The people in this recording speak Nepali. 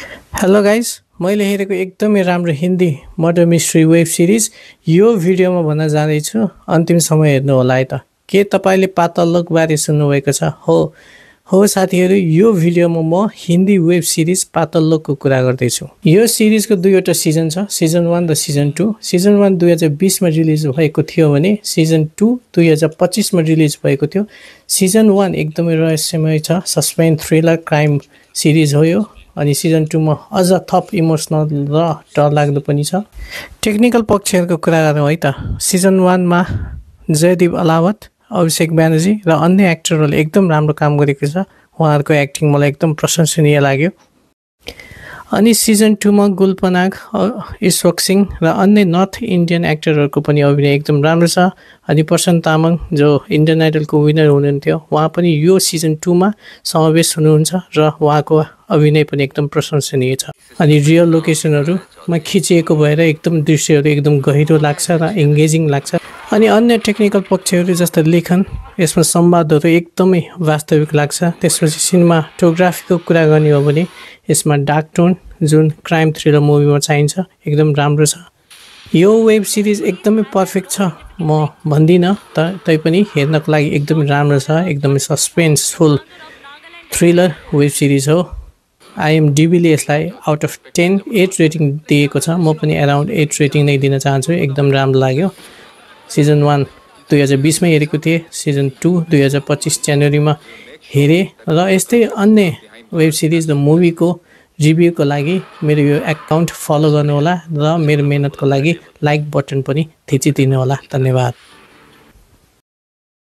हेलो गाइस, मैले हेरेको एकदमै राम्रो Hindi murder mystery web series यो भिडियोमा भन्न जाँदैछु। अन्तिम समय हेर्नु होला है त। के तपाईले पाताल लोकबारे सुन्नुभएको छ? हो साथीहरू, यो भिडियोमा म हिन्दी वेब सिरिज पाताल लोकको कुरा गर्दैछु। यो सिरिजको दुईवटा सिजन छ, सिजन 1 र सिजन 2। सिजन 1 2020 मा रिलिज भएको थियो भने सिजन 2 2025 मा रिलिज भएको थियो। सिजन 1 एकदमै रहस्यमय छ, सस्पेन्स थ्रिलर क्राइम सिरिज हो यो। अनि सिजन 2 मा अझ थप इमोसनल र डरलाग्दो पनि छ। टेक्निकल पक्षहरूको कुरा गरौँ है त। सिजन 1 मा जयदीप अलावत, अभिषेक ब्यानर्जी र अन्य एक्टरहरूले एकदम राम्रो काम गरेको छ। उहाँहरूको एक्टिङ मलाई एकदम प्रशंसनीय लाग्यो। अनि सिजन 2 मा गुलपनाग, ईश्वक सिंह र अन्य नर्थ इन्डियन एक्टरहरूको पनि अभिनय एकदम राम्रो छ। अनि प्रशान्त तामाङ जो इन्डियन आइडलको विनर हुनुहुन्थ्यो, उहाँ पनि यो सिजन 2 मा समावेश हुनुहुन्छ र उहाँको अभिनय पनि एकदम प्रशंसनीय छ। अनि रियल लोकेसनहरूमा खिचिएको भएर एकदम दृश्यहरू एकदम गहिरो लाग्छ र एङ्गेजिङ लाग्छ। अनि अन्य टेक्निकल पक्षहरू जस्तो लेखन, यसमा संवादहरू एकदमै वास्तविक लाग्छ। त्यसपछि सिनेमाटोग्राफीको कुरा गर्ने हो भने यसमा डार्क टोन जुन क्राइम थ्रिलर मुभीमा चाहिन्छ एकदम राम्रो छ। यो वेब सिरिज एकदमै पर्फेक्ट छ म भन्दिनँ, तैपनि हेर्नको लागि एकदमै राम्रो छ। एकदमै सस्पेन्सफुल थ्रिलर वेब सिरिज हो। IMDbले यसलाई आउट अफ 10 8 रेटिङ दिएको छ। म पनि अराउन्ड 8 रेटिङ नै दिन चाहन्छु। एकदम राम्रो लाग्यो। सिजन 1 2020 मा हेरेको थिएँ, सिजन 2 2025 जनवरीमा हेरेँ। र यस्तै अन्य वेब सिरिज र मुभीको रिभ्यूको लागि मेरो यो एकाउन्ट फलो गर्नुहोला र मेरो मेहनतको लागि लाइक बटन पनि थिचिदिनु होला। धन्यवाद।